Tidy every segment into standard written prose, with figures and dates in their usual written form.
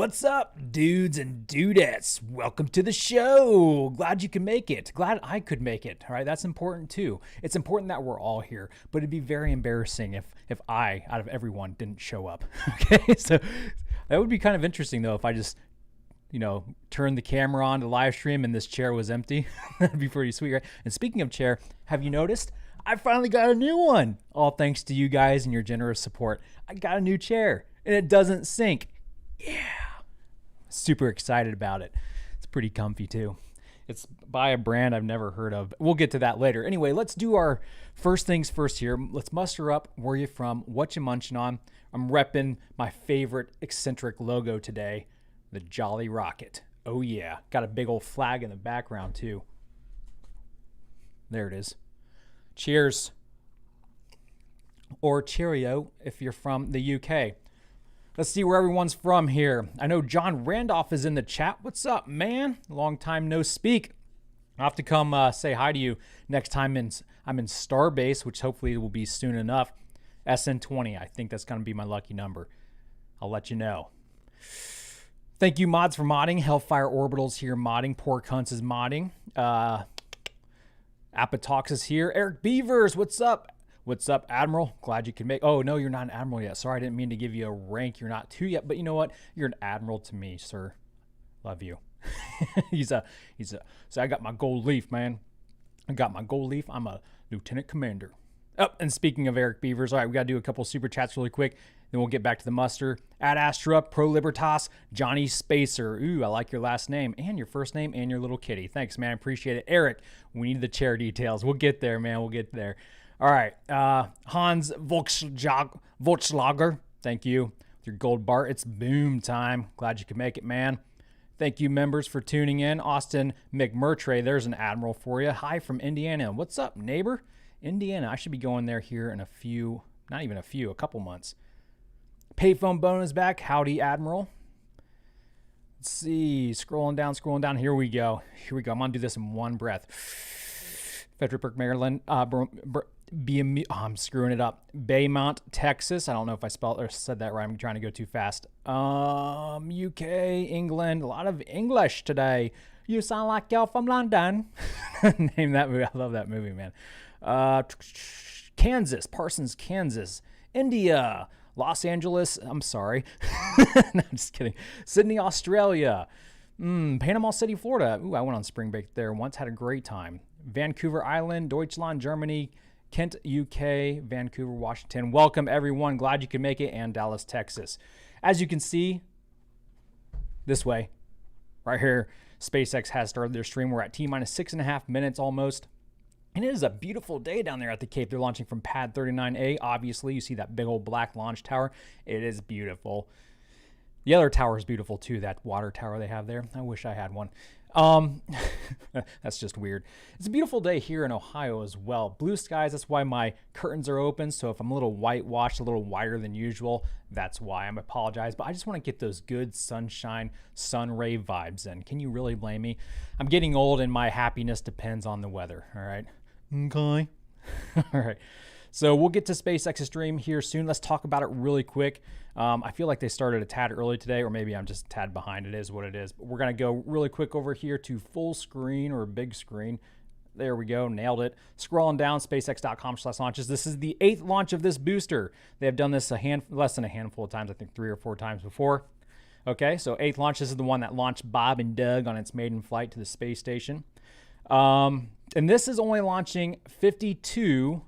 What's up, dudes and dudettes? Welcome to the show. Glad you can make it. Glad I could make it. All right, that's important too. It's important that we're all here, but it'd be very embarrassing if I, out of everyone, didn't show up. Okay, so that would be kind of interesting though if I just, turned the camera on to live stream and this chair was empty. That'd be pretty sweet, right? And speaking of chair, have you noticed? I finally got a new one. All thanks to you guys and your generous support. I got a new chair and it doesn't sink. Yeah. Super excited about it. It's pretty comfy too. It's by a brand I've never heard of. We'll get to that later. Anyway, let's do our first things first here. Let's muster up where you from, what you munching on. I'm repping my favorite eccentric logo today, the Jolly Rocket. Oh yeah. Got a big old flag in the background too. There it is. Cheers. Or cheerio if you're from the UK. Let's see where everyone's from here. I know John Randolph is in the chat. What's up, man? Long time no speak. I'll have to come say hi to you next time I'm in Starbase, which hopefully will be soon enough. SN20, I think that's going to be my lucky number. I'll let you know. Thank you, mods, for modding. Hellfire Orbital's here modding. Pork Hunts is modding. Apatox is here. Eric Beavers, what's up? What's up, Admiral? Glad you can make... Oh, no, you're not an Admiral yet. Sorry, I didn't mean to give you a rank. You're not 2 yet, but you know what? You're an Admiral to me, sir. Love you. So I got my gold leaf, man. I got my gold leaf. I'm a Lieutenant Commander. Oh, and speaking of Eric Beavers, all right, we got to do a couple super chats really quick. Then we'll get back to the muster. Ad Astra, Pro Libertas, Johnny Spacer. Ooh, I like your last name and your first name and your little kitty. Thanks, man. I appreciate it. Eric, we need the chair details. We'll get there, man. We'll get there. All right, Hans Volkslager, thank you. With your gold bar, it's boom time. Glad you could make it, man. Thank you, members, for tuning in. Austin McMurtray, there's an Admiral for you. Hi from Indiana. What's up, neighbor? Indiana, I should be going there here in a couple months. Payphone bonus back. Howdy, Admiral. Let's see, scrolling down. Here we go. I'm going to do this in one breath. Fredericksburg, Maryland. I'm screwing it up. Baymont, Texas. I don't know if I spelled or said that right. I'm trying to go too fast. UK, England. A lot of English today. You sound like y'all from London. Name that movie. I love that movie, man. Kansas, Parsons, Kansas. India, Los Angeles. I'm sorry. No, I'm just kidding. Sydney, Australia. Panama City, Florida. Ooh, I went on spring break there once. Had a great time. Vancouver Island, Deutschland, Germany. Kent, UK, Vancouver, Washington. Welcome, everyone. Glad you could make it. And Dallas, Texas. As you can see, this way, right here, SpaceX has started their stream. We're at T-minus 6.5 minutes almost. And it is a beautiful day down there at the Cape. They're launching from Pad 39A. Obviously, you see that big old black launch tower. It is beautiful. The other tower is beautiful, too, that water tower they have there. I wish I had one. That's just weird. It's a beautiful day here in Ohio as well. Blue skies, that's why my curtains are open. So if I'm a little whitewashed, a little whiter than usual, that's why. I apologize, but I just want to get those good sunshine, sun ray vibes in. Can you really blame me? I'm getting old and my happiness depends on the weather, all right? Okay. All right. So we'll get to SpaceX's stream here soon. Let's talk about it really quick. I feel like they started a tad early today, or maybe I'm just a tad behind. It is what it is. But we're going to go really quick over here to full screen or big screen. There we go. Nailed it. Scrolling down, SpaceX.com/launches. This is the 8th launch of this booster. They have done this less than a handful of times, I think 3 or 4 times before. Okay, so 8th launch. This is the one that launched Bob and Doug on its maiden flight to the space station. And this is only launching 52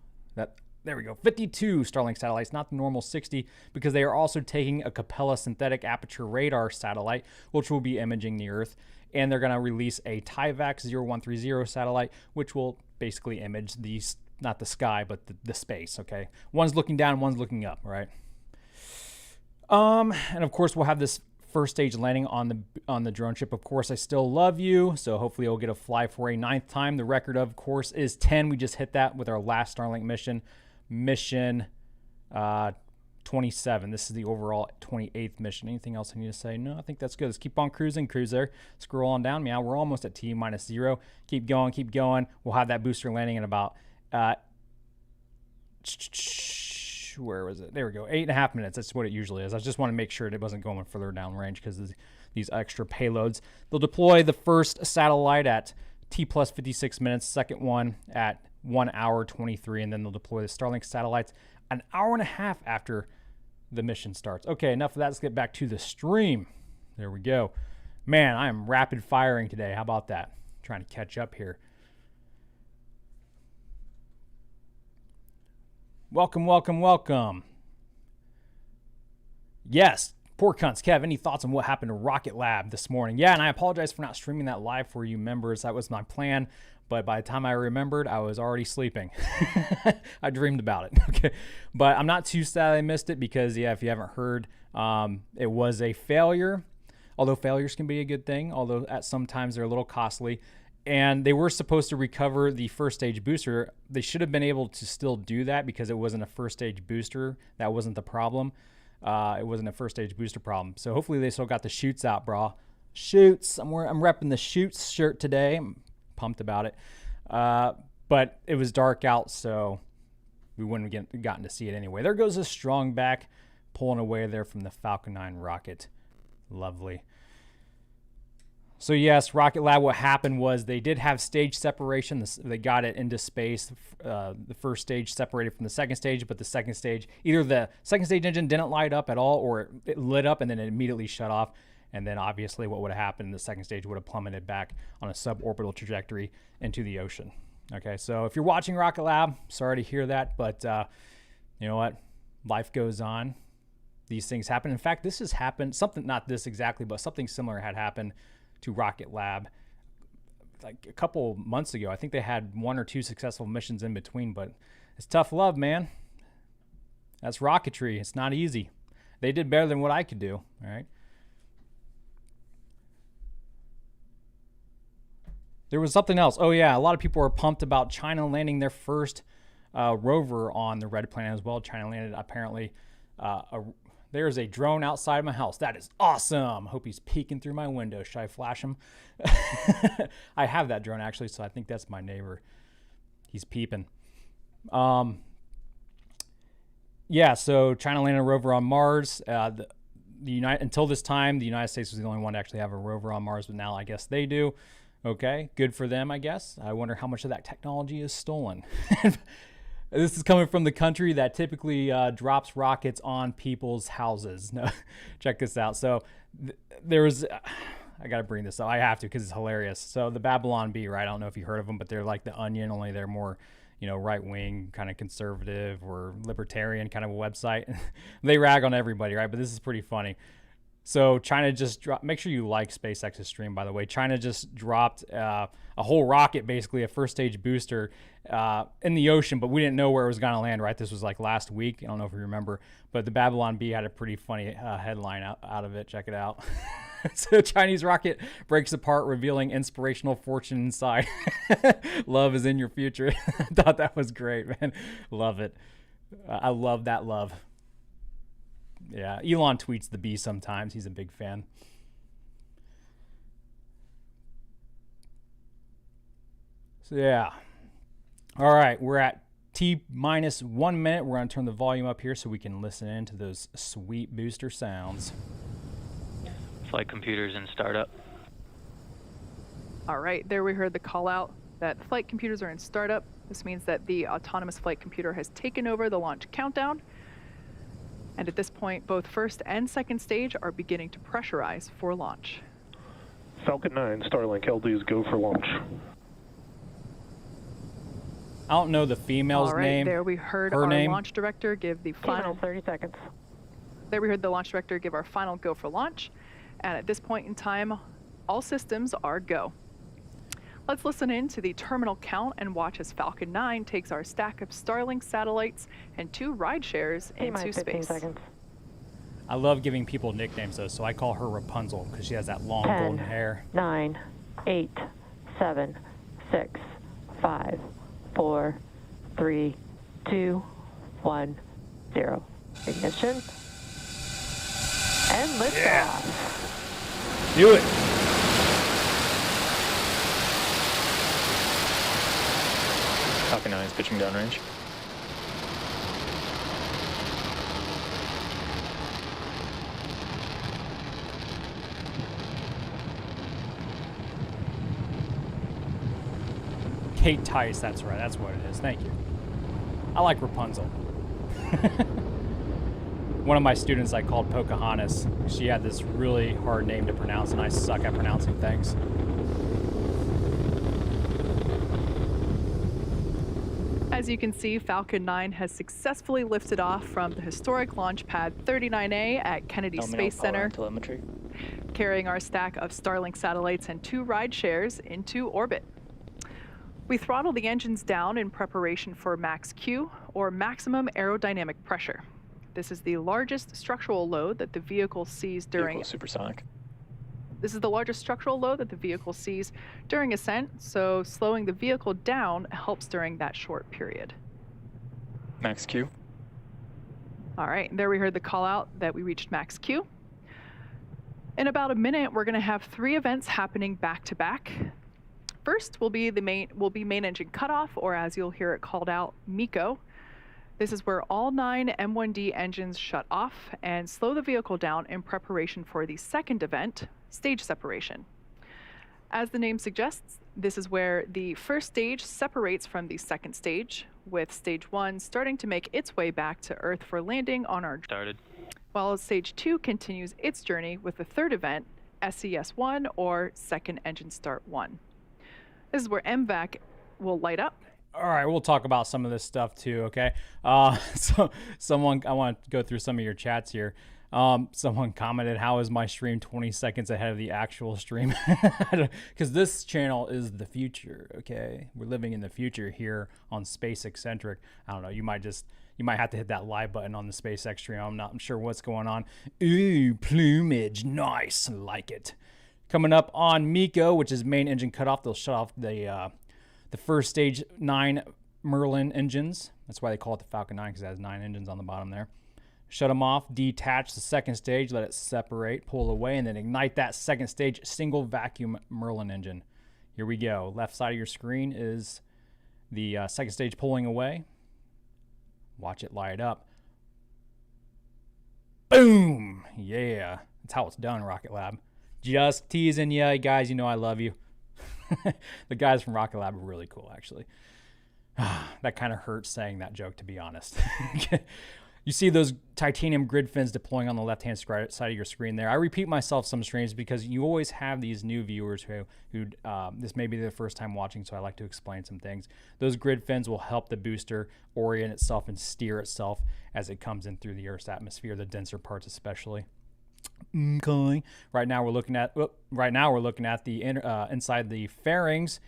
Starlink satellites, not the normal 60, because they are also taking a Capella Synthetic Aperture Radar satellite, which will be imaging the Earth. And they're going to release a Tyvax 0130 satellite, which will basically image not the sky, but the space, okay? One's looking down, one's looking up, right? And of course, we'll have this first stage landing on the drone ship. Of course, I still love you, so hopefully we'll get a fly for a 9th time. The record, of course, is 10. We just hit that with our last Starlink mission 27. This is the overall 28th mission. Anything else I need to say? No, I think that's good. Let's keep on cruising. Cruise there. Scroll on down. Meow. We're almost at T-minus 0. Keep going. Keep going. We'll have that booster landing in about where was it? There we go. 8.5 minutes. That's what it usually is. I just want to make sure it wasn't going further down range because these extra payloads. They'll deploy the first satellite at T plus 56 minutes, second one at 1 hour 23, and then they'll deploy the Starlink satellites an hour and a half after the mission starts. Okay, enough of that. Let's get back to the stream. There we go. Man, I am rapid firing today. How about that? Trying to catch up here. Welcome, welcome, welcome. Yes, poor cunts. Kev, any thoughts on what happened to Rocket Lab this morning? Yeah, and I apologize for not streaming that live for you members. That was my plan, but by the time I remembered, I was already sleeping. I dreamed about it. Okay, but I'm not too sad I missed it because, yeah, if you haven't heard, it was a failure. Although failures can be a good thing, although at sometimes they're a little costly. And they were supposed to recover the first stage booster. They should have been able to still do that because it wasn't a first stage booster. That wasn't the problem. It wasn't a first stage booster problem. So hopefully they still got the chutes out, brah. Chutes. I'm repping the chutes shirt today. I'm pumped about it. But it was dark out, so we wouldn't have gotten to see it anyway. There goes a strong back pulling away there from the Falcon 9 rocket. Lovely. So yes, Rocket Lab, what happened was they did have stage separation. They got it into space. The first stage separated from the second stage, but the second stage, either the second stage engine didn't light up at all or it lit up and then it immediately shut off. And then obviously what would have happened, the second stage would have plummeted back on a suborbital trajectory into the ocean. Okay, so if you're watching Rocket Lab, sorry to hear that, but you know what? Life goes on. These things happen. In fact, this has happened, something, not this exactly, but something similar had happened to Rocket Lab like a couple months ago. I think they had 1 or 2 successful missions in between, but it's tough love, man. That's rocketry. It's not easy. They did better than what I could do, all right? There was something else. Oh, yeah, a lot of people are pumped about China landing their first rover on the Red Planet as well. China landed apparently there's a drone outside my house. That is awesome. Hope he's peeking through my window. Should I flash him? I have that drone actually, so I think that's my neighbor. He's peeping. Yeah, so China landed a rover on Mars. Until this time, the United States was the only one to actually have a rover on Mars, but now I guess they do. Okay, good for them, I guess. I wonder how much of that technology is stolen. This is coming from the country that typically drops rockets on people's houses. No, check this out. So there was, I got to bring this up. I have to because it's hilarious. So the Babylon Bee, right? I don't know if you heard of them, but they're like the Onion, only they're more, right-wing, kind of conservative or libertarian kind of a website. They rag on everybody, right? But this is pretty funny. So China just dropped, make sure you like SpaceX's stream, by the way. China just dropped a whole rocket, basically a first stage booster in the ocean, but we didn't know where it was going to land, right? This was like last week. I don't know if you remember, but the Babylon Bee had a pretty funny headline out of it. Check it out. So Chinese rocket breaks apart, revealing inspirational fortune inside. Love is in your future. I thought that was great, man. Love it. I love that love. Yeah, Elon tweets the bee sometimes. He's a big fan. So, yeah. All right, we're at T-minus 1 minute. We're going to turn the volume up here so we can listen in to those sweet booster sounds. Flight computers in startup. All right, there we heard the call out that flight computers are in startup. This means that the autonomous flight computer has taken over the launch countdown. And at this point, both first and second stage are beginning to pressurize for launch. Falcon 9, Starlink, LDs go for launch. I don't know the female's name. All right, there we heard our launch director give the final 30 seconds. There we heard the launch director give our final go for launch. And at this point in time, all systems are go. Let's listen in to the terminal count and watch as Falcon 9 takes our stack of Starlink satellites and 2 ride shares into space. Seconds. I love giving people nicknames though, so I call her Rapunzel because she has that long 10, golden hair. 9, 8, 7, 6, 5, 4, 3, 2, 1, 0. Ignition. And liftoff. Do it. Falcon 9 is pitching downrange. Kate Tice, that's right. That's what it is. Thank you. I like Rapunzel. One of my students I called Pocahontas. She had this really hard name to pronounce, and I suck at pronouncing things. As you can see, Falcon 9 has successfully lifted off from the historic launch pad 39A at Kennedy Space Center, telemetry. carrying our stack of Starlink satellites and 2 ride shares into orbit. We throttle the engines down in preparation for max Q, or maximum aerodynamic pressure. This is the largest structural load that the vehicle sees during supersonic. This is the largest structural load that the vehicle sees during ascent, so slowing the vehicle down helps during that short period. Max Q. All right, there we heard the call out that we reached max Q. In about a minute, we're going to have 3 events happening back to back. First will be main engine cutoff, or as you'll hear it called out, MECO. This is where all 9 M1D engines shut off and slow the vehicle down in preparation for the second event, stage separation. As the name suggests, this is where the first stage separates from the second stage, with stage 1 starting to make its way back to Earth for landing on our Started. while stage 2 continues its journey with the third event, SES1, or second engine start 1. This is where MVAC will light up. All right, we'll talk about some of this stuff too, okay? So I want to go through some of your chats here. Someone commented, how is my stream 20 seconds ahead of the actual stream? Because this channel is the future, okay? We're living in the future here on SpaceX Centric. I don't know, you might have to hit that live button on the SpaceX stream. I'm not sure what's going on. Ooh, plumage, nice, like it. Coming up on MECO, which is main engine cutoff, they'll shut off the first stage 9 Merlin engines. That's why they call it the Falcon 9, because it has 9 engines on the bottom there. Shut them off, detach the second stage, let it separate, pull away, and then ignite that second stage single vacuum Merlin engine. Here we go. Left side of your screen is the second stage pulling away. Watch it light up. Boom! Yeah, that's how it's done, Rocket Lab. Just teasing you guys, you know I love you. The guys from Rocket Lab are really cool, actually. That kind of hurts saying that joke, to be honest. You see those titanium grid fins deploying on the left-hand side of your screen there. I repeat myself some streams because you always have these new viewers who this may be their first time watching, so I like to explain some things. Those grid fins will help the booster orient itself and steer itself as it comes in through the Earth's atmosphere, the denser parts especially. Okay. Right now we're looking at the inside the fairings.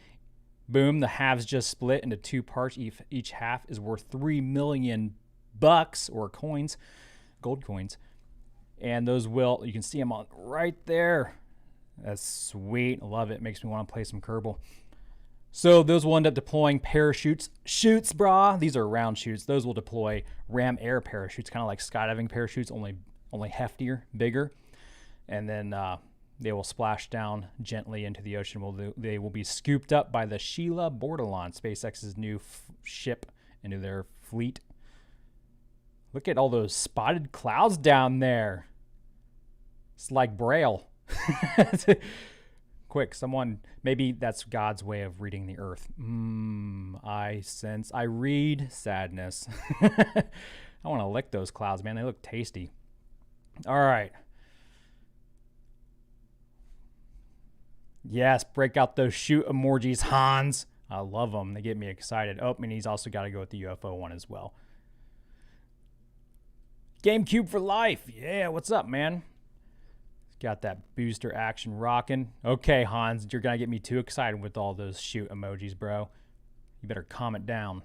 Boom, the halves just split into 2 parts. Each half is worth $3 million or coins, gold coins. And those you can see them on right there. That's sweet. Love it. Makes me want to play some Kerbal. So those will end up deploying parachutes. Chutes, brah. These are round chutes. Those will deploy ram air parachutes, kind of like skydiving parachutes, only heftier, bigger. And then they will splash down gently into the ocean. They will be scooped up by the Sheila Bordelon, SpaceX's new ship, into their fleet. Look at all those spotted clouds down there. It's like Braille. Quick, someone, maybe that's God's way of reading the earth. I read sadness. I want to lick those clouds, man. They look tasty. All right. Yes, break out those shoot emojis, Hans. I love them. They get me excited. Oh, and he's also got to go with the UFO one as well. GameCube for life. Yeah, what's up, man? Got that booster action rocking. Okay, Hans, you're going to get me too excited with all those shoot emojis, bro. You better calm it down.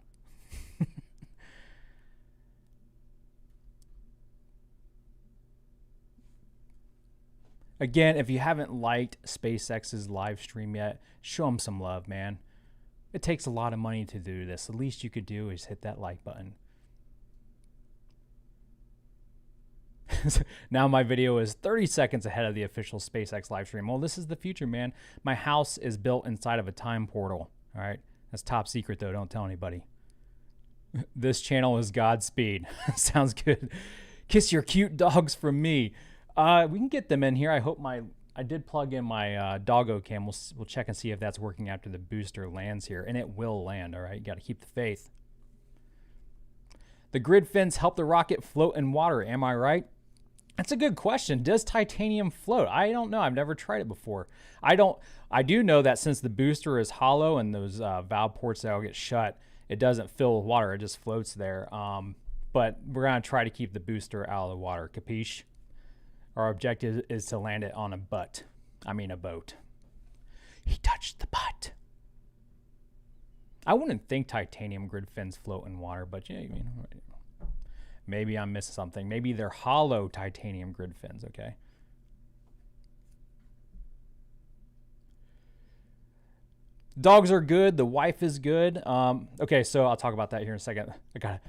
Again, if you haven't liked SpaceX's live stream yet, show them some love, man. It takes a lot of money to do this. The least you could do is hit that like button. Now my video is 30 seconds ahead of the official SpaceX live stream. Well, this is the future, man. My house is built inside of a time portal. All right. That's top secret, though. Don't tell anybody. This channel is Godspeed. Sounds good. Kiss your cute dogs from me. We can get them in here. I hope my did plug in my doggo cam. We'll check and see if that's working after the booster lands here, and it will land. All right, you got to keep the faith. The grid fins help the rocket float in water. Am I right? That's a good question. Does titanium float? I don't know. I've never tried it before. I do know that since the booster is hollow and those valve ports that'll get shut, it doesn't fill with water. It just floats there. But we're gonna try to keep the booster out of the water. Capiche? Our objective is to land it on a boat. He touched the butt. I wouldn't think titanium grid fins float in water, but yeah, maybe I'm missing something. Maybe they're hollow titanium grid fins, okay? Dogs are good. The wife is good. Okay, so I'll talk about that here in a second. I gotta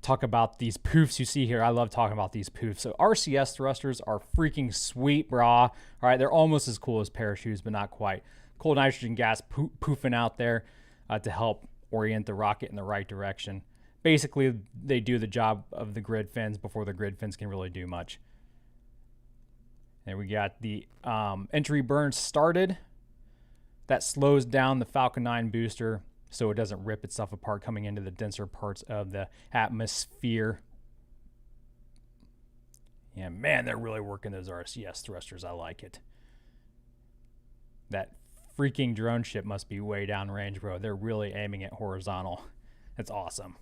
talk about these poofs you see here. I love talking about these poofs. So RCS thrusters are freaking sweet, brah. All right, they're almost as cool as parachutes, but not quite. Cold nitrogen gas poofing out there to help orient the rocket in the right direction. Basically, they do the job of the grid fins before the grid fins can really do much. And we got the entry burn started. That slows down the Falcon 9 booster so it doesn't rip itself apart coming into the denser parts of the atmosphere. Yeah, man, they're really working those RCS thrusters. I like it. That freaking drone ship must be way downrange, bro. They're really aiming it horizontal. That's awesome.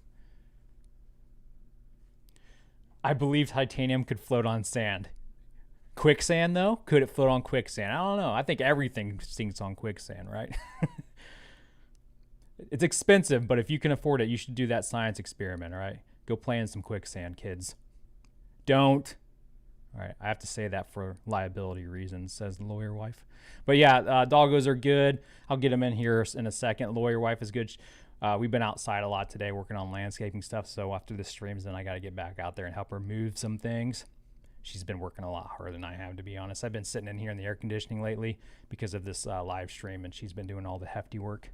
I believe titanium could float on sand. Quicksand, though? Could it float on quicksand? I don't know. I think everything sinks on quicksand, right? It's expensive, but if you can afford it, you should do that science experiment, all right? Go play in some quicksand, kids. Don't. All right, I have to say that for liability reasons, says the lawyer wife. But yeah, doggos are good. I'll get them in here in a second. Lawyer wife is good. We've been outside a lot today working on landscaping stuff, so after this streams, then I got to get back out there and help her move some things. She's been working a lot harder than I have, to be honest. I've been sitting in here in the air conditioning lately because of this live stream, and she's been doing all the hefty work.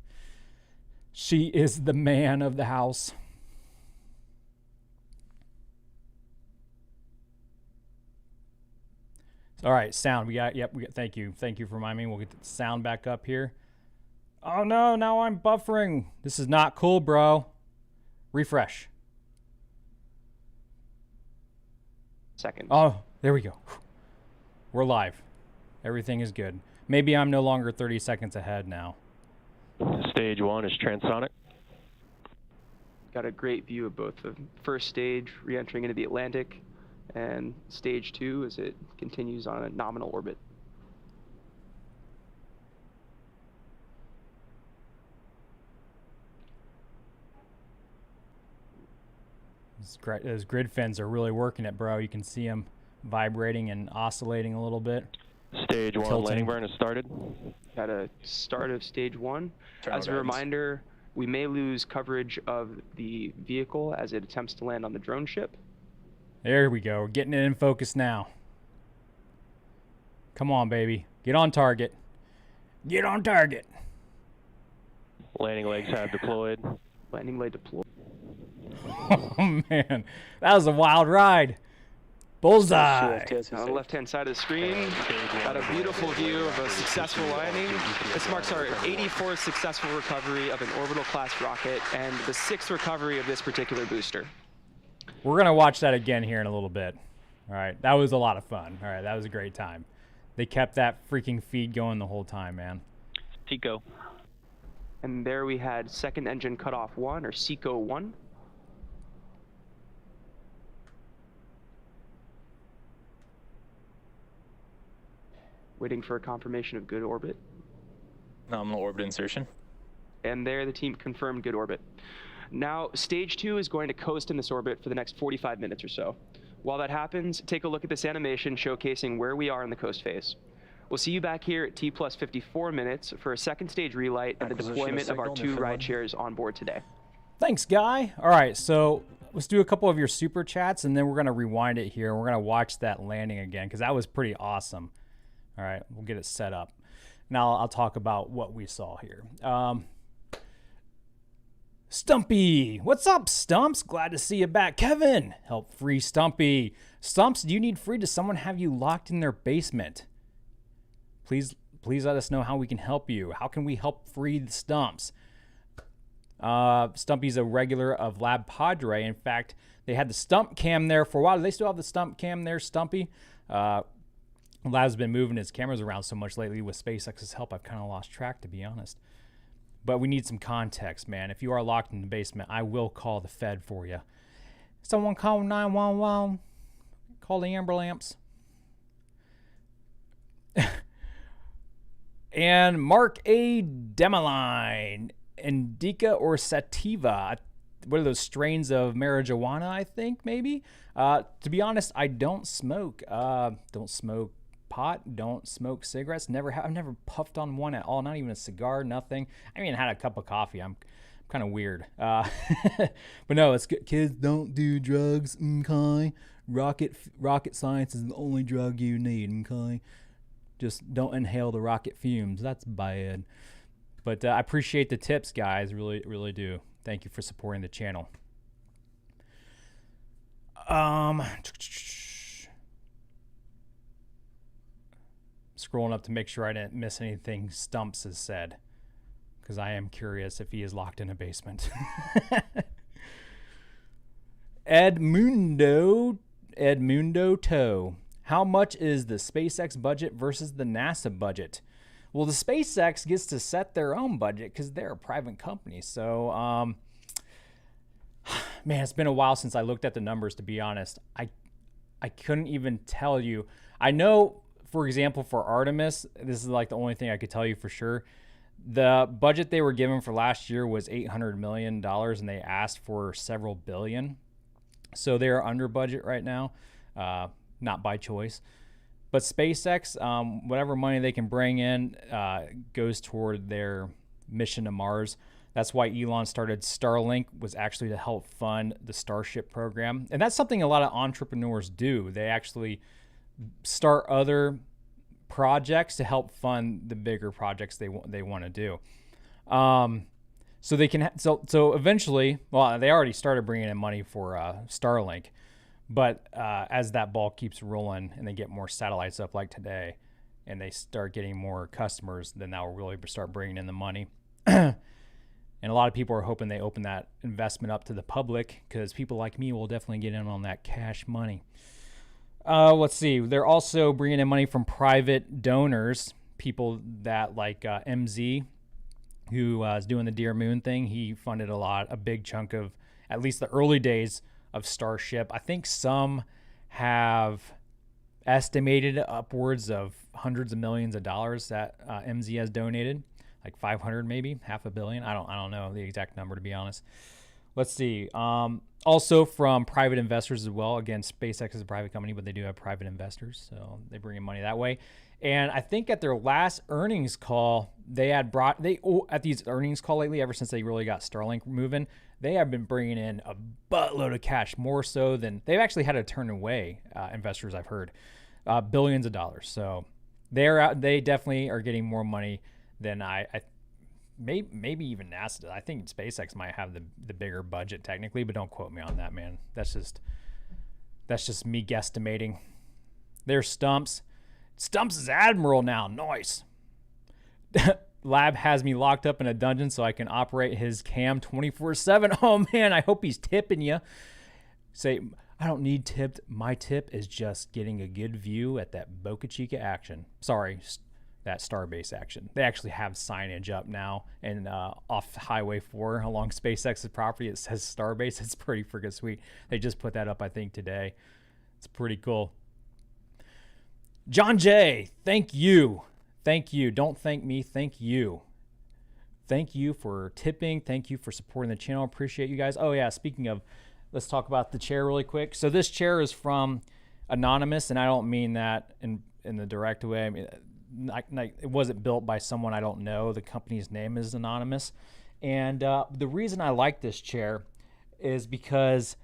She is the man of the house. All right, sound. We got, thank you for reminding me. We'll get the sound back up here. Oh no, now I'm buffering. This is not cool, bro. Refresh. Second. Oh, there we go. We're live. Everything is good. Maybe I'm no longer 30 seconds ahead now. Stage 1 is transonic. Got a great view of both the first stage re-entering into the Atlantic and stage 2 as it continues on a nominal orbit. Those grid fins are really working it, bro. You can see them vibrating and oscillating a little bit. Stage 1 Tilting. landing burn has started. Got a start of stage 1. Turn As a guidance. reminder, we may lose coverage of the vehicle as it attempts to land on the drone ship. There we go. We're getting it in focus now. Come on, baby. Get on target. Get on target. Landing legs have deployed. Landing leg deployed. Oh, man. That was a wild ride. Bullseye. On the left-hand side of the screen, got a beautiful view of a successful landing. This marks our 84th successful recovery of an orbital class rocket and the 6th recovery of this particular booster. We're going to watch that again here in a little bit. All right. That was a lot of fun. All right. That was a great time. They kept that freaking feed going the whole time, man. Tico. And there we had second engine cutoff 1, or SECO 1. Waiting for a confirmation of good orbit. Nominal orbit insertion. And there the team confirmed good orbit. Now, stage 2 is going to coast in this orbit for the next 45 minutes or so. While that happens, take a look at this animation showcasing where we are in the coast phase. We'll see you back here at T plus 54 minutes for a second stage relight and the deployment of our 2 ride shares on board today. Thanks, Guy. All right, so let's do a couple of your super chats, and then we're going to rewind it here. We're going to watch that landing again because that was pretty awesome. All right, we'll get it set up. Now I'll talk about what we saw here. Stumpy, what's up, Stumps? Glad to see you back. Kevin, help free Stumpy. Stumps, do you need free? Does someone have you locked in their basement? please let us know how we can help you. How can we help free the Stumps? Stumpy's a regular of Lab Padre. In fact, they had the Stump cam there for a while. Do they still have the Stump cam there, Stumpy? Lab's been moving his cameras around so much lately with SpaceX's help. I've kind of lost track, to be honest. But we need some context, man. If you are locked in the basement, I will call the Fed for you. Someone call 911. Call the ambulance. And Mark A. Demeline, Indica or Sativa. What are those strains of marijuana, I think, maybe? To be honest, I don't smoke. Don't smoke pot. Don't smoke cigarettes. I've never puffed on one at all. Not even a cigar, nothing. I mean, had a cup of coffee. I'm kind of weird. But no, it's good. Kids, don't do drugs, okay? Rocket science is the only drug you need, okay? Just don't inhale the rocket fumes. That's bad. But I appreciate the tips, guys. Really, really do. Thank you for supporting the channel. Scrolling up to make sure I didn't miss anything Stumps has said, because I am curious if he is locked in a basement. Edmundo Toe. How much is the SpaceX budget versus the NASA budget? Well, the SpaceX gets to set their own budget because they're a private company. So, man, it's been a while since I looked at the numbers, to be honest. I couldn't even tell you. I know, for example, for Artemis, this is like the only thing I could tell you for sure. The budget they were given for last year was $800 million, and they asked for several billion. So they're under budget right now, not by choice. But SpaceX, whatever money they can bring in goes toward their mission to Mars. That's why Elon started Starlink, was actually to help fund the Starship program. And that's something a lot of entrepreneurs do. They actually start other projects to help fund the bigger projects they want to do. So they can so eventually, well, they already started bringing in money for Starlink. But as that ball keeps rolling and they get more satellites up like today and they start getting more customers, then that will really start bringing in the money. And a lot of people are hoping they open that investment up to the public because people like me will definitely get in on that cash money. Let's see. They're also bringing in money from private donors, people that like MZ, who is doing the Dear Moon thing. He funded a big chunk of at least the early days of Starship. I think some have estimated upwards of hundreds of millions of dollars that MZ has donated, like 500 maybe, $500 million. I don't know the exact number, to be honest. Let's see. Also from private investors as well. Again, SpaceX is a private company, but they do have private investors, so they bring in money that way. And I think at their last earnings call, at these earnings call lately, ever since they really got Starlink moving, they have been bringing in a buttload of cash, more so than they've actually had to turn away investors. I've heard billions of dollars. So they definitely are getting more money than maybe even NASA does. I think SpaceX might have the bigger budget technically, but don't quote me on that, man. That's just me guesstimating. There's Stumps. Stumps is Admiral now. Nice. Lab has me locked up in a dungeon so I can operate his cam 24/7. Oh man, I hope he's tipping you. Say, I don't need tipped. My tip is just getting a good view at that Boca Chica action. Sorry, that Starbase action. They actually have signage up now and off Highway 4 along SpaceX's property. It says Starbase. It's pretty freaking sweet. They just put that up, I think, today. It's pretty cool. John J, thank you. Thank you. Don't thank me. Thank you. Thank you for tipping. Thank you for supporting the channel. Appreciate you guys. Oh, yeah. Speaking of, let's talk about the chair really quick. So this chair is from Anonymous, and I don't mean that in the direct way. I mean, it wasn't built by someone I don't know. The company's name is Anonymous. And the reason I like this chair is because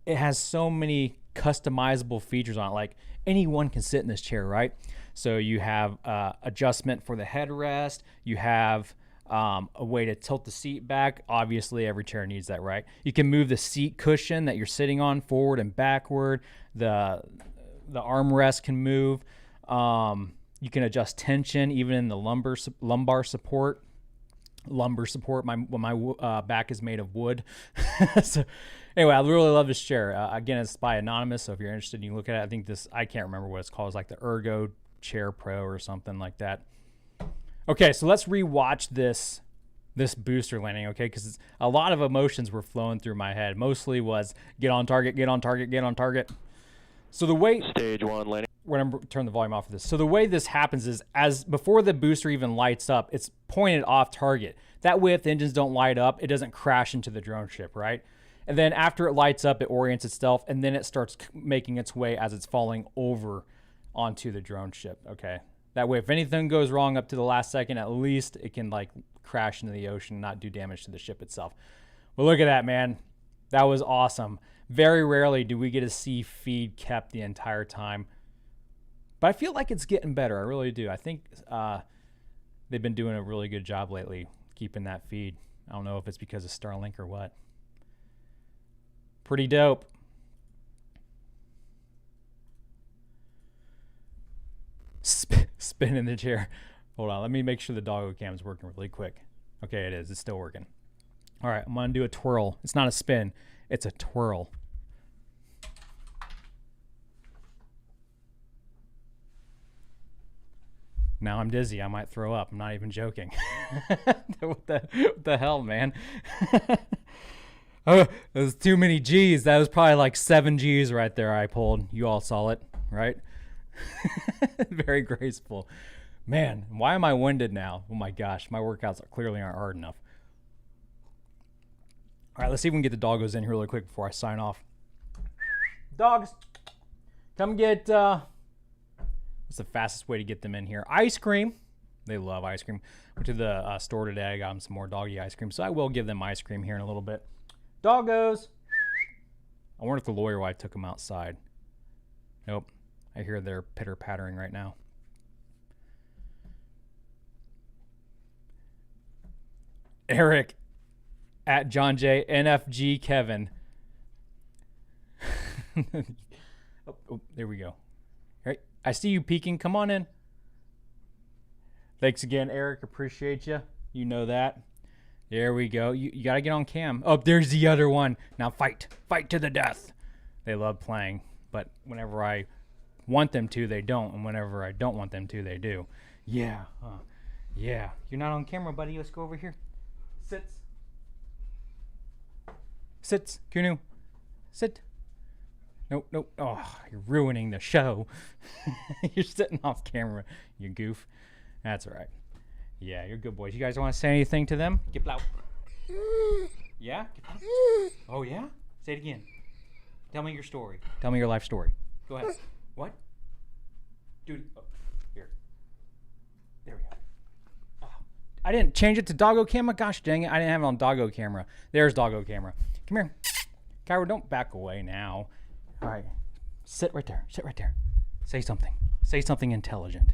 it has so many customizable features on it. Like anyone can sit in this chair, right? So you have adjustment for the headrest. You have a way to tilt the seat back. Obviously, every chair needs that, right? You can move the seat cushion that you're sitting on forward and backward. The armrest can move. You can adjust tension even in the lumbar support. My back is made of wood. So anyway, I really love this chair. Again, it's by Anonymous, so if you're interested, you can look at it. I think this, I can't remember what it's called. It's like the Ergo Chair Pro or something like that. Okay, so let's rewatch this booster landing, okay? Because a lot of emotions were flowing through my head. Mostly was get on target, get on target, get on target. So the way Stage 1 landing. We're gonna turn the volume off of this. So the way this happens is, as before the booster even lights up, it's pointed off target. That way, if the engines don't light up, it doesn't crash into the drone ship, right? And then after it lights up, it orients itself, and then it starts making its way as it's falling over onto the drone ship, okay? That way, if anything goes wrong up to the last second, at least it can like crash into the ocean and not do damage to the ship itself. Well, look at that, man. That was awesome. Very rarely do we get to see feed kept the entire time. But I feel like it's getting better. I really do. I think they've been doing a really good job lately keeping that feed. I don't know if it's because of Starlink or what. Pretty dope. Spin in the chair. Hold on. Let me make sure the doggo cam is working really quick. Okay, it is. It's still working. All right, I'm going to do a twirl. It's not a spin. It's a twirl. Now I'm dizzy. I might throw up. I'm not even joking. What the hell, man? Oh, it was too many G's. That was probably like 7 G's right there I pulled. You all saw it, right? Very graceful. Man, why am I winded now? Oh my gosh, my workouts clearly aren't hard enough. All right, let's see if we can get the doggos in here really quick before I sign off. Dogs, come get... What's the fastest way to get them in here? Ice cream. They love ice cream. Went to the store today. I got them some more doggy ice cream. So I will give them ice cream here in a little bit. Doggos. I wonder if the lawyer wife took them outside. Nope. I hear they're pitter-pattering right now. Eric at John J. NFG Kevin. Oh, there we go. Right. I see you peeking. Come on in. Thanks again, Eric. Appreciate you. You know that. There we go. You got to get on cam. Oh, there's the other one. Now fight. Fight to the death. They love playing. But whenever I want them to, they don't. And whenever I don't want them to, they do. Yeah. Yeah. You're not on camera, buddy. Let's go over here. Sits. Sits. Kunu. Sit. Nope, nope. Oh, you're ruining the show. You're sitting off camera, you goof. That's all right. Yeah, you're good boys. You guys want to say anything to them? Get loud. Yeah? Oh, yeah? Say it again. Tell me your story. Tell me your life story. Go ahead. What? Dude. Oh, here. There we go. Oh, I didn't change it to doggo camera. Gosh dang it. I didn't have it on doggo camera. There's doggo camera. Come here. Kyra, don't back away now. All right, sit right there. Sit right there. Say something. Say something intelligent.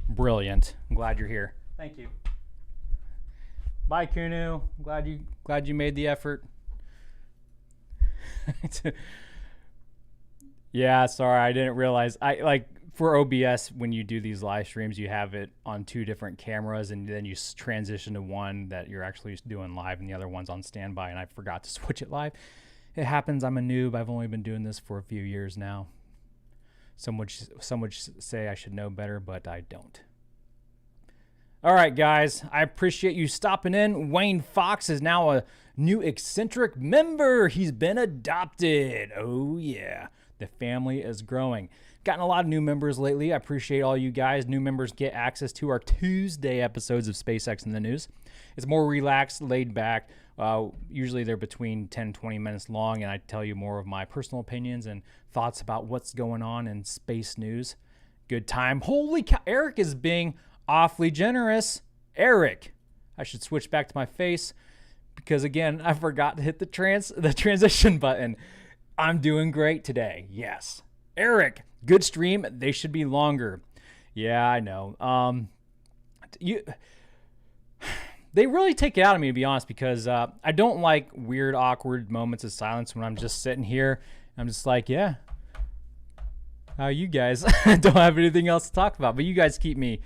Brilliant. I'm glad you're here. Thank you. Bye, Kunu. Glad you made the effort. Yeah, sorry, I didn't realize. I like for OBS when you do these live streams, you have it on 2 different cameras, and then you transition to one that you're actually doing live, and the other one's on standby. And I forgot to switch it live. It happens. I'm a noob. I've only been doing this for a few years now. Some would say I should know better, but I don't. All right, guys. I appreciate you stopping in. Wayne Fox is now a new eccentric member. He's been adopted. Oh, yeah. The family is growing. Gotten a lot of new members lately. I appreciate all you guys. New members get access to our Tuesday episodes of SpaceX in the News. It's more relaxed, laid back. Usually they're between 10, 20 minutes long, and I tell you more of my personal opinions and thoughts about what's going on in space news. Good time. Holy cow. Eric is being awfully generous. Eric. I should switch back to my face because, again, I forgot to hit the transition button. I'm doing great today. Yes. Eric, good stream. They should be longer. Yeah, I know. They really take it out of me, to be honest, because I don't like weird, awkward moments of silence when I'm just sitting here. I'm just like, yeah. How you guys don't have anything else to talk about, but you guys keep me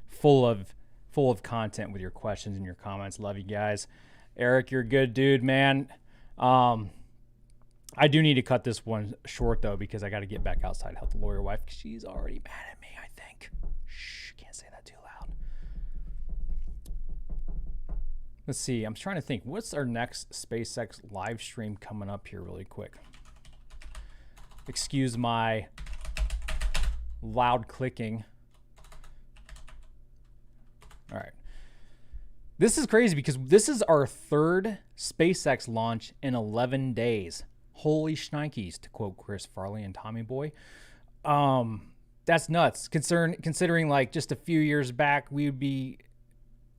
full of content with your questions and your comments. Love you guys. Eric, you're a good dude, man. I do need to cut this one short though, because I got to get back outside and help the lawyer wife, because she's already mad at me, I think. Shh, can't say that too loud. Let's see. I'm trying to think. What's our next SpaceX live stream coming up here really quick? Excuse my loud clicking. All right. This is crazy because this is our third SpaceX launch in 11 days. Holy shnikes, to quote Chris Farley and Tommy Boy. That's nuts. Considering like just a few years back, we would be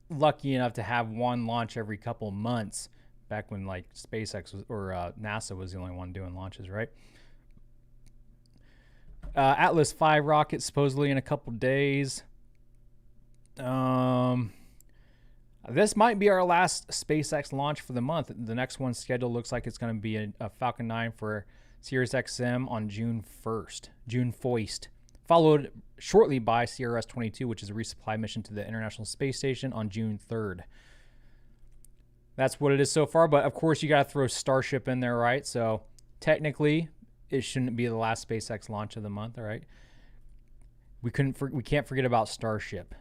lucky enough to have one launch every couple months, back when like SpaceX was, or NASA was the only one doing launches, right? Atlas V rocket supposedly in a couple days. This might be our last SpaceX launch for the month. The next one scheduled looks like it's going to be a Falcon 9 for Sirius XM on June 1st, followed shortly by Rcs 22, which is a resupply mission to the International Space Station on June 3rd. That's what it is so far, but of course you got to throw Starship in there, right? So technically it shouldn't be the last SpaceX launch of the month, all right? We can't forget about Starship.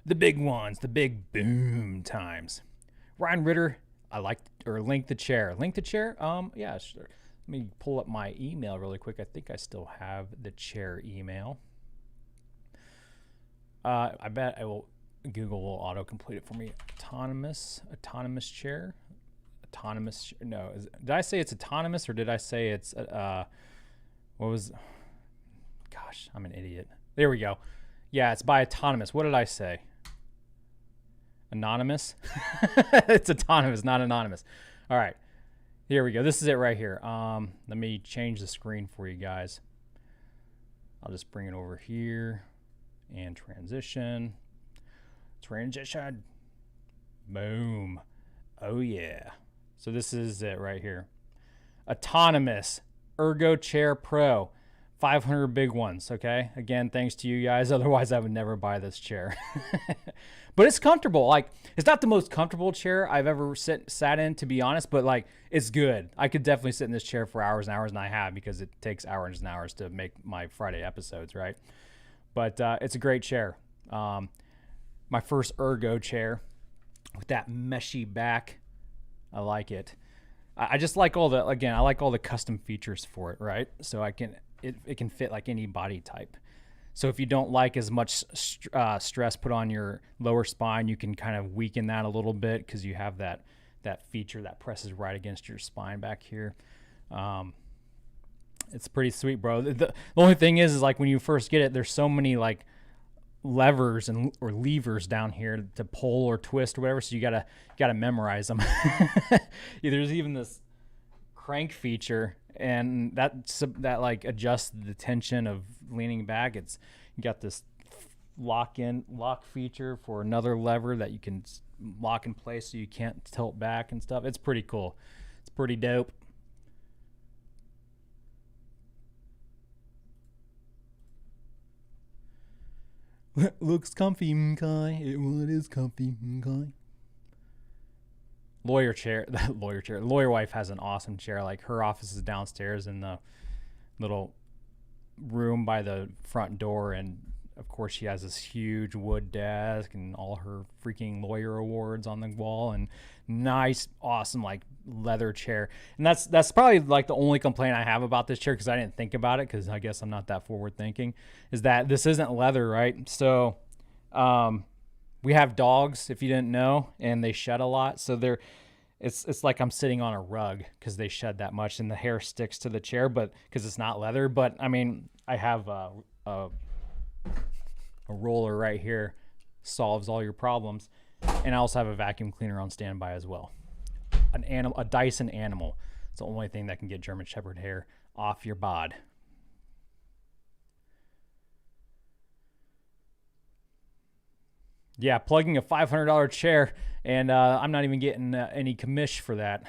The big ones, the big boom times. Ryan Ritter, link the chair. Link the chair? Yeah, sure. Let me pull up my email really quick. I think I still have the chair email. I bet I will. Google will auto-complete it for me. Autonomous chair. No, did I say it's autonomous or did I say it's gosh, I'm an idiot. There we go. Yeah, it's by Autonomous. What did I say? Anonymous? It's autonomous, not anonymous. All right, here we go. This is it right here. Let me change the screen for you guys. I'll just bring it over here and transition. Boom. Oh yeah. So this is it right here. Autonomous Ergo Chair Pro. 500 big ones, okay? Again, thanks to you guys. Otherwise, I would never buy this chair. But it's comfortable. Like, it's not the most comfortable chair I've ever sat in, to be honest, but like, it's good. I could definitely sit in this chair for hours and hours, and I have, because it takes hours and hours to make my Friday episodes, right? But it's a great chair. My first Ergo chair with that meshy back. I like it. I just like I like all the custom features for it, right? So it can fit like any body type. So if you don't like as much stress put on your lower spine, you can kind of weaken that a little bit, because you have that feature that presses right against your spine back here. It's pretty sweet, bro. The only thing is like when you first get it, there's so many like levers or levers down here to pull or twist or whatever, so you gotta memorize them. There's even this crank feature, and that like adjusts the tension of leaning back. You got this lock feature for another lever that you can lock in place so you can't tilt back and stuff. It's pretty cool. It's pretty dope. Looks comfy, okay. It is comfy, okay. Lawyer wife has an awesome chair. Like, her office is downstairs in the little room by the front door, and of course she has this huge wood desk and all her freaking lawyer awards on the wall, and nice, awesome like leather chair. And that's probably like the only complaint I have about this chair, because I didn't think about it, because I guess I'm not that forward thinking, is that this isn't leather, right? So we have dogs, if you didn't know, and they shed a lot, so it's like I'm sitting on a rug, because they shed that much, and the hair sticks to the chair, but because it's not leather. But I mean, I have a roller right here, solves all your problems. And I also have a vacuum cleaner on standby as well. A Dyson Animal. It's the only thing that can get German Shepherd hair off your bod. Yeah, plugging a $500 chair, and I'm not even getting any commish for that.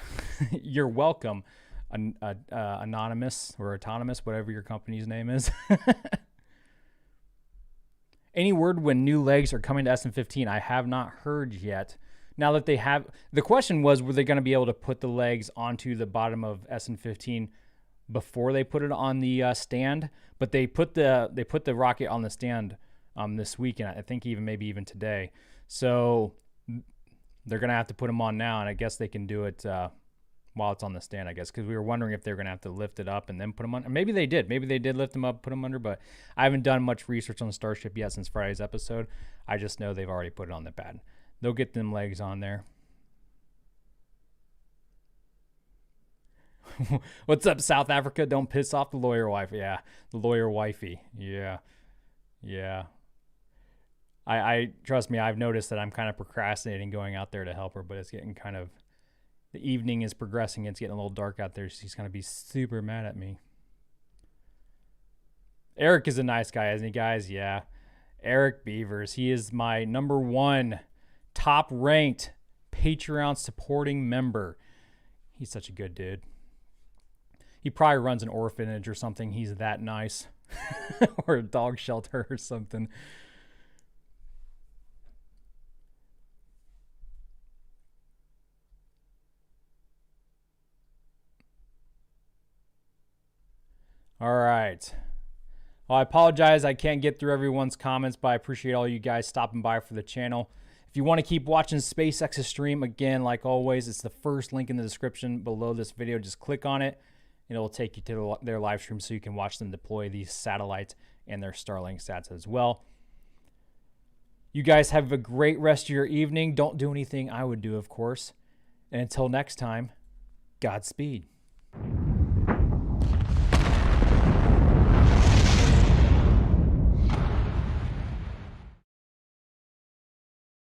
You're welcome. anonymous or autonomous, whatever your company's name is. Any word when new legs are coming to SN15? I have not heard yet. Now that they have, the question was, were they going to be able to put the legs onto the bottom of SN15 before they put it on the stand? But they put the rocket on the stand this weekend. I think maybe even today. So they're going to have to put them on now, and I guess they can do it while it's on the stand, I guess, because we were wondering if they were going to have to lift it up and then put them on. Or maybe they did. Maybe they did lift them up, put them under, but I haven't done much research on the Starship yet since Friday's episode. I just know they've already put it on the pad. They'll get them legs on there. What's up, South Africa? Don't piss off the lawyer wife. Yeah, the lawyer wifey. Yeah. I trust me, I've noticed that I'm kind of procrastinating going out there to help her, but it's getting kind of, the evening is progressing. It's getting a little dark out there. She's going to be super mad at me. Eric is a nice guy, isn't he, guys? Yeah. Eric Beavers. He is my number 1 top-ranked Patreon supporting member. He's such a good dude. He probably runs an orphanage or something. He's that nice. Or a dog shelter or something. All right. Well, I apologize I can't get through everyone's comments, but I appreciate all you guys stopping by for the channel. If you want to keep watching SpaceX's stream, again, like always, it's the first link in the description below this video. Just click on it, and it will take you to their live stream so you can watch them deploy these satellites and their Starlink sats as well. You guys have a great rest of your evening. Don't do anything I would do, of course. And until next time, Godspeed.